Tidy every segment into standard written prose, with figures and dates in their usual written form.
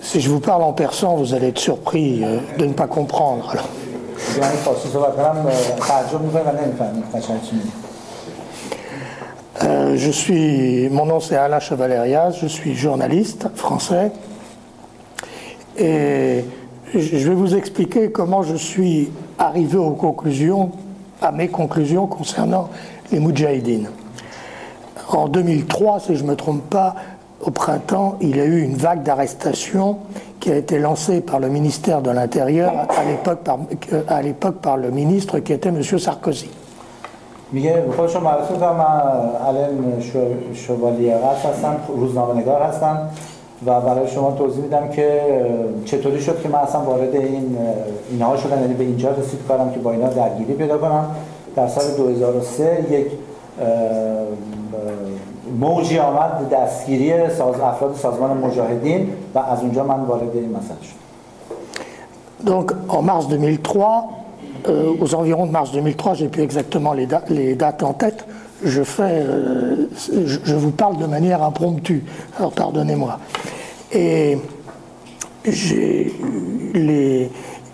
Si je vous parle en persan, vous allez être surpris de ne pas comprendre. Alors. Mon nom c'est Alain Chavalerias, je suis journaliste français et je vais vous expliquer comment je suis arrivé à mes conclusions concernant les Moudjahidines. En 2003, si je ne me trompe pas, au printemps, il y a eu une vague d'arrestations qui a été lancée par le ministère de l'Intérieur, à l'époque par le ministre qui était M. Sarkozy. میگه خودشون معرفی می‌کنم. من علم شوالیقت هستم، روزنامه‌نگار هستم و برای شما توضیح میدم که چطوری شد که من اصلا وارد اینها شدم، یعنی به اینجا رسید کارم که با اینا درگیری پیدا کنم. در سال 2003 یک موجی آمد دستگیری افراد سازمان مجاهدین و از اونجا من وارد این مسئله شدم. Donc en mars 2003, aux environs de mars 2003, j'ai plus exactement les dates en tête, je vous parle de manière impromptue, alors pardonnez-moi. Et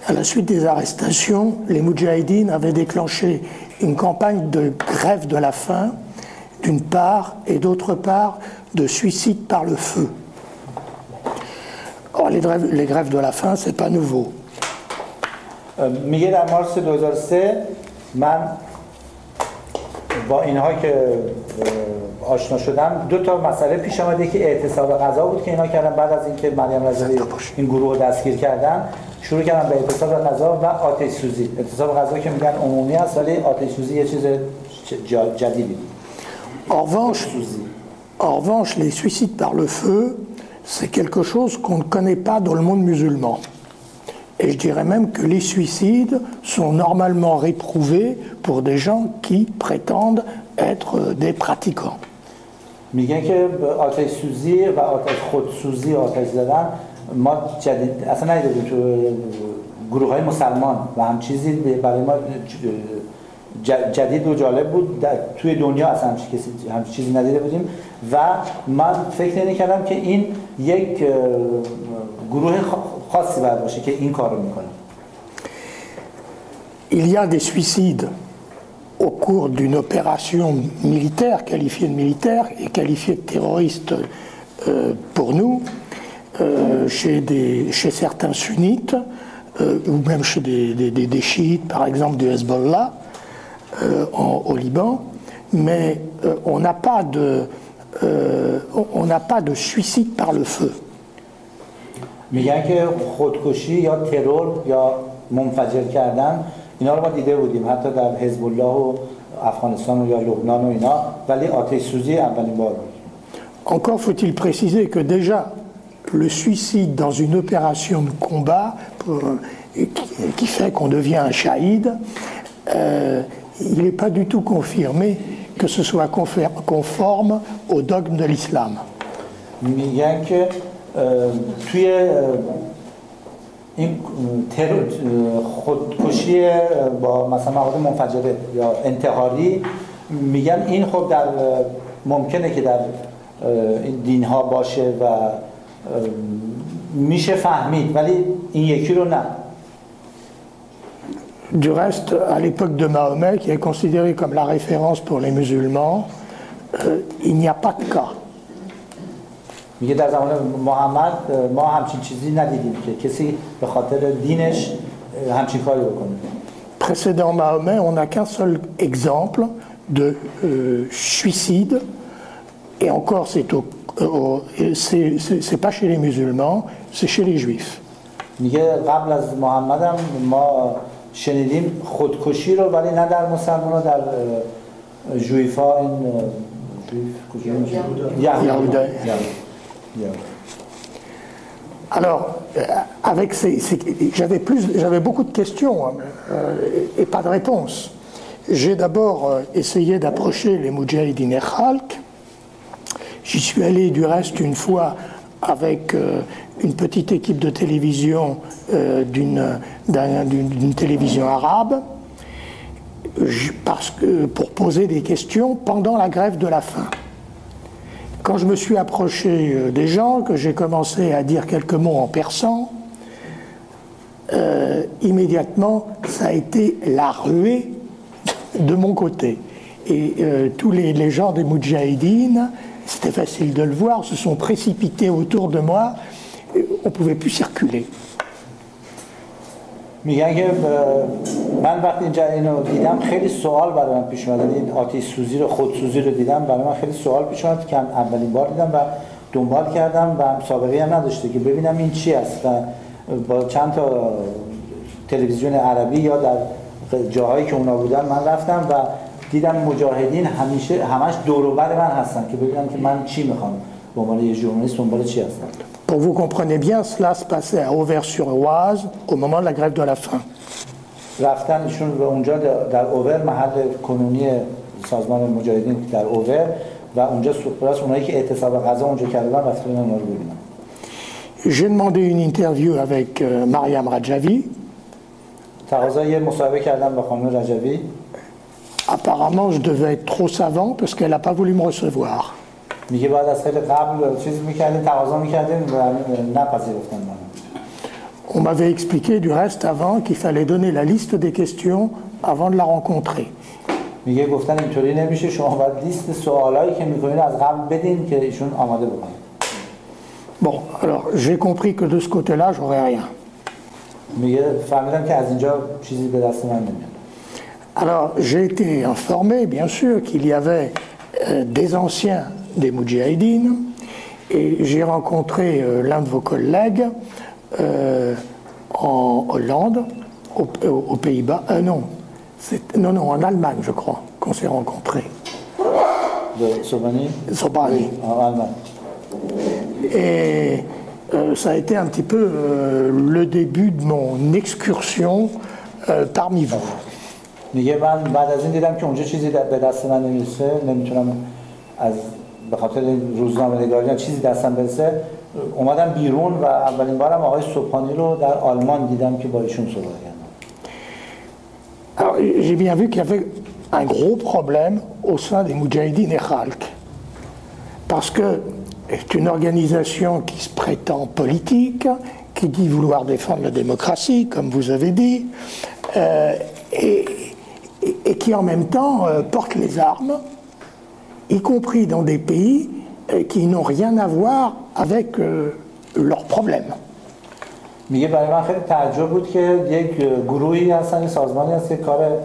à la suite des arrestations, les Moudjahidines avaient déclenché une campagne de grève de la faim, d'une part, et d'autre part, de suicide par le feu. Or, les grèves de la faim, c'est pas nouveau. میگه در مارس 2003 من با اینها که آشنا شدم دو تا مسئله پیش آمده که اعتصاب غذا بود که اینا کردن. بعد از اینکه مریم رضوی این گروه رو دستگیر کردن شروع کردن به اعتصاب غذا و آتش سوزی. اعتصاب غذا که میگن عمومی است ولی آتش سوزی یه چیز جدیدی. En revanche, les suicides par le feu, c'est quelque chose qu'on ne connaît pas dans le monde musulman. Et je dirais même que les suicides sont normalement réprouvés pour des gens qui prétendent être des pratiquants. میگن که آتش سوزی و آتش خودسوزی آتش زدن ما اصلا ندیدیم تو گروه‌های مسلمان و هم چیزی برای ما جدید و جالب بود. توی دنیا اصلا هم چیزی ندیده بودیم و من فکر نمی‌کردم که این یک گروه خاصی باید باشه که این کارو میکنه. Il y a des suicides au cours d'une opération militaire, qualifiée de militaire et qualifiée de terroriste pour nous, chez certains sunnites ou même chez des chiites, par exemple du Hezbollah au Liban, mais on n'a pas de suicide par le feu. میگن که خودکشی یا ترور یا منفجر کردن اینا رو ما دیده بودیم حتی در حزب الله و افغانستان و یا لبنان و اینا ولی آتش سوزی اولین بار بود. Encore faut-il préciser que déjà le suicide dans une opération de combat qui fait qu'on devient un shahid, il n'est pas du tout confirmé que ce soit conforme au dogme de l'islam. میگن که توی این خودکشی با مثلا مواد منفجره یا انتحاری میگن این خب در ممکنه که در این دین ها باشه و میشه فهمید ولی این یکی رو نه. Du reste, à l'époque de Mahomet, qui est considéré comme la référence pour les musulmans, il n'y a pas de cas. میگه در زمان محمد ما همچین چیزی ندیدیم که کسی به خاطر دینش همچین کاری بکنه. Précédant Mahomet, on n'a qu'un seul exemple de suicide, et encore c'est pas chez les musulmans, c'est chez les juifs. میگه قبل از محمد هم ما شنیدیم خودکشی رو ولی نه در مسلمان در جویفا این Alors, j'avais beaucoup de questions et pas de réponses. J'ai d'abord essayé d'approcher les Moudjahidines Khalq. J'y suis allé du reste une fois avec une petite équipe de télévision d'une télévision arabe pour poser des questions pendant la grève de la faim. Quand je me suis approché des gens, que j'ai commencé à dire quelques mots en persan, immédiatement, ça a été la ruée de mon côté. Et tous les gens des Moudjahidines, c'était facile de le voir, se sont précipités autour de moi, on ne pouvait plus circuler. میگن که من وقتی اینجا اینو دیدم خیلی سوال برای من پیش اومد، این آتش سوزی رو خودسوزی رو دیدم، برای من خیلی سوال پیش اومد که اولین بار دیدم و دنبال کردم و سابقه هم نداشته که ببینم این چی است و با چند تا تلویزیون عربی یا در جاهایی که اونا بودن من رفتم و دیدم مجاهدین همش دور و بر من هستن که ببینم که من چی میخوام به عنوان یه ژورنالیست دنبال چی هستم. Pour vous comprenez bien, cela se passait à Auvers-sur-Oise au moment de la grève de la faim. رفتن ایشون به اونجا در اوور محل کنونی سازمان مجاهدین در اوور و اونجا سپراس اونایی که اعتصاب غذا اونجا کردن رفتن اونا رو ببینن. J'ai demandé une interview avec Mariam Rajavi. تقاضای یه مصاحبه کردم با خانم رجوی. Apparemment, je devais être trop savant parce qu'elle n'a pas voulu me recevoir. میگه بعد از خیلی قبل چیز میکردیم تقاضا میکردیم و نپذیرفتن من. On m'avait expliqué du reste avant qu'il fallait donner la liste des questions avant de la rencontrer. میگه گفتن اینطوری نمیشه، شما باید لیست سوالایی که میکنین از قبل بدین که ایشون آماده بکنن. Bon, alors j'ai compris que de ce côté-là, j'aurais rien. میگه فهمیدم که از اینجا چیزی به دست من نمیاد. Alors j'ai été informé, bien sûr, qu'il y avait des anciens des Moudjahidines et j'ai rencontré l'un de vos collègues en Hollande, aux Pays-Bas, non, en Allemagne, je crois, qu'on s'est rencontrés. De Sobani? Sobani. En Allemagne. Et ça a été un petit peu le début de mon excursion parmi vous. میگه من بعد از این دیدم که اونجا چیزی به دست من نمیرسه، نمیتونم از به خاطر روزنامه‌نگاری چیزی دستم برسه، اومدم بیرون و اولین بارم آقای صبحانی رو در آلمان دیدم که با ایشون صحبت کردم. Alors j'ai bien vu qu'il y avait un gros problème au sein des Moudjahidines et Khalq. Parce que c'est une organisation qui se prétend politique, qui dit vouloir défendre la démocratie, comme vous avez dit, et qui en même temps porte les armes, y compris dans des pays qui n'ont rien à voir avec leurs problèmes. میگه برای من خیلی تعجب بود که یک گروهی هستن، سازمانی هست که کار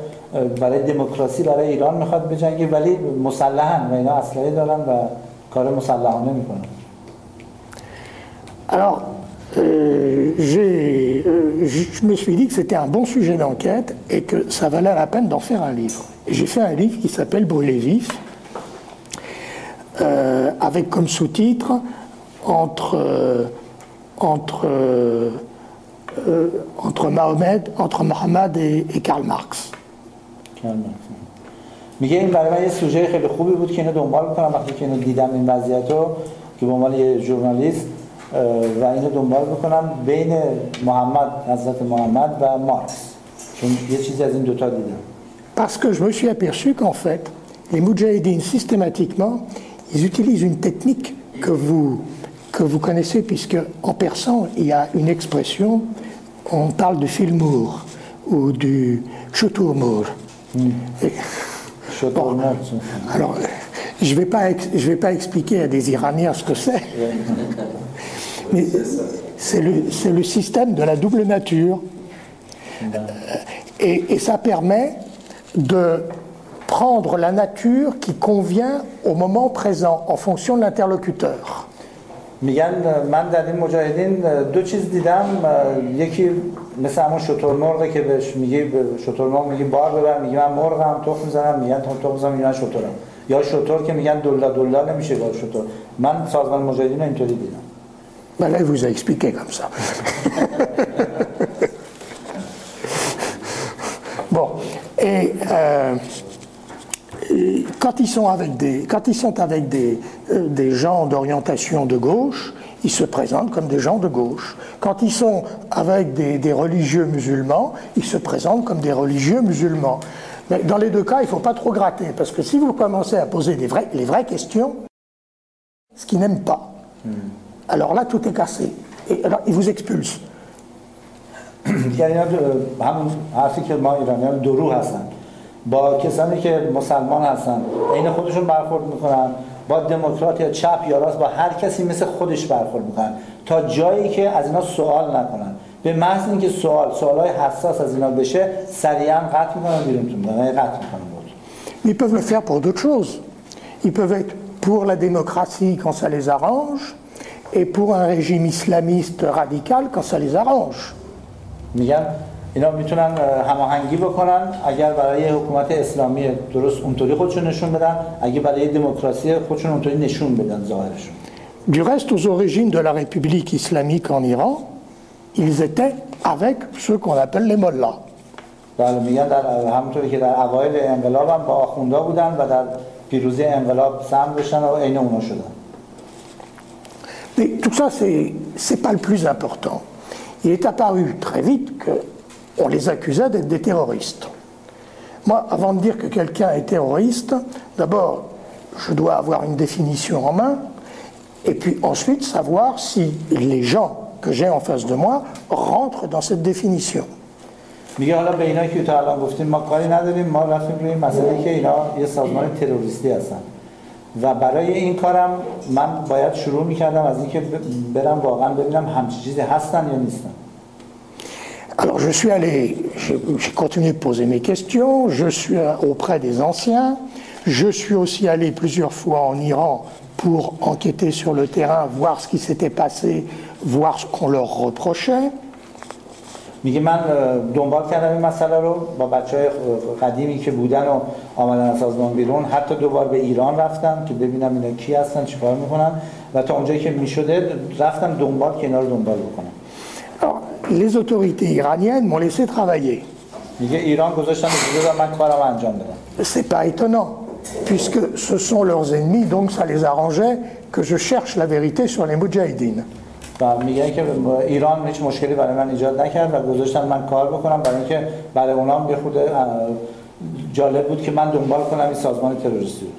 برای دموکراسی برای ایران میخواد بجنگه ولی مسلحن و اینا اسلحه دارن و کار مسلحانه میکنن. Alors, je me suis dit que c'était un bon sujet d'enquête et que ça valait la peine d'en faire un livre. Et j'ai fait un livre qui s'appelle Brûler vif, avec comme sous-titre entre Mohammed et Karl Marx. میگه این برای من یه سوژه خیلی خوبی بود که اینو دنبال بکنم وقتی که اینو دیدم این وضعیت رو که به عنوان یه ژورنالیست و اینو دنبال بکنم بین محمد، حضرت محمد و مارکس، چون یه چیزی از این دوتا دیدم. Parce que je me suis aperçu qu'en fait, les Moudjahidines, systématiquement, ils utilisent une technique que vous connaissez, puisque en persan, il y a une expression, on parle de filmour ou du choutourmour. Bon, alors, je vais pas expliquer à des Iraniens ce que c'est, mais c'est le système de la double nature. Et ça permet de prendre la nature qui convient au moment présent en fonction de l'interlocuteur. میگن من در این مجاهدین دو چیز دیدم، یکی مثل همون شترمرغه که بهش میگه شترمرغ میگه بار ببر، میگه من مرغم، تخم میزنم، میگن تخم میزنم، میگن شترم، یا شتر که میگن دلا نمیشه با شتر. من سازمان مجاهدین اینطوری دیدم. Ben là, il vous a expliqué comme ça. Bon, et quand ils sont avec des gens d'orientation de gauche, ils se présentent comme des gens de gauche. Quand ils sont avec des religieux musulmans, ils se présentent comme des religieux musulmans. Mais dans les deux cas, il ne faut pas trop gratter, parce que si vous commencez à poser les vraies questions, ce qu'ils n'aiment pas. Alors là, tout est cassé. Et alors, ils vous expulsent. یعنی همون حرفی که ما ایرانیان درو هستن با کسانی که مسلمان هستن عین خودشون برخورد میکنن با دموکرات یا چپ یا راست با هر کسی مثل خودش برخورد میکنن تا جایی که از اینا سوال نکنن به محض اینکه سوالای حساس از اینا بشه سریعا قطع میکنن بیرونتون میدن قطع میکنن. Ils peuvent le faire pour d'autres choses. Ils peuvent être pour la démocratie quand ça les arrange et pour un régime islamiste radical quand ça les arrange. میگن اینا میتونن هماهنگی بکنن اگر برای حکومت اسلامی درست اونطوری خودشون نشون بدن اگه برای دموکراسی خودشون اونطوری نشون بدن ظاهرشون. Du reste, aux origines de la République islamique en Iran, ils étaient avec ceux qu'on appelle les mollahs. بله میگن در همونطوری که در اوایل انقلاب هم با آخوندا بودن و در پیروزی انقلاب سهم داشتن و عین اونا شدن. Mais tout ça, c'est pas le plus important. Il est apparu très vite qu'on les accusait d'être des terroristes. Moi, avant de dire que quelqu'un est terroriste, d'abord, je dois avoir une définition en main, et puis ensuite savoir si les gens que j'ai en face de moi rentrent dans cette définition. میگه حالا به اینا که تا الان گفتیم ما کاری نداریم ما رفتیم روی مسئله که اینا یه سازمان تروریستی هستن و برای این کارم من باید شروع میکردم از اینکه برم واقعا ببینم همچین چیزی هستن یا نیستن. Alors je suis allé, j'ai continué de poser mes questions, je suis auprès des anciens, je suis aussi allé plusieurs fois en Iran pour enquêter sur le terrain, voir ce qui s'était passé, voir ce qu'on leur reprochait. میگه من دنبال کردم این مسئله رو با بچهای قدیمی که بودن و آمدن از سازمان بیرون حتی دوبار به ایران رفتم که ببینم اینا کی هستن چیکار میکنن و تا اونجایی که میشده رفتم دنبال که اینا رو دنبال بکنم. Alors, les autorités iraniennes m'ont laissé travailler. میگه ایران گذاشتن اجازه دادن من کارم انجام بدم. C'est pas étonnant puisque ce sont leurs ennemis donc ça les arrangeait que je cherche la vérité sur les moudjahidines. و میگه که ایران هیچ مشکلی برای من ایجاد نکرد و گذاشتن من کار بکنم برای اینکه برای اونام یه خورده جالب بود که من دنبال کنم این سازمان تروریستی رو.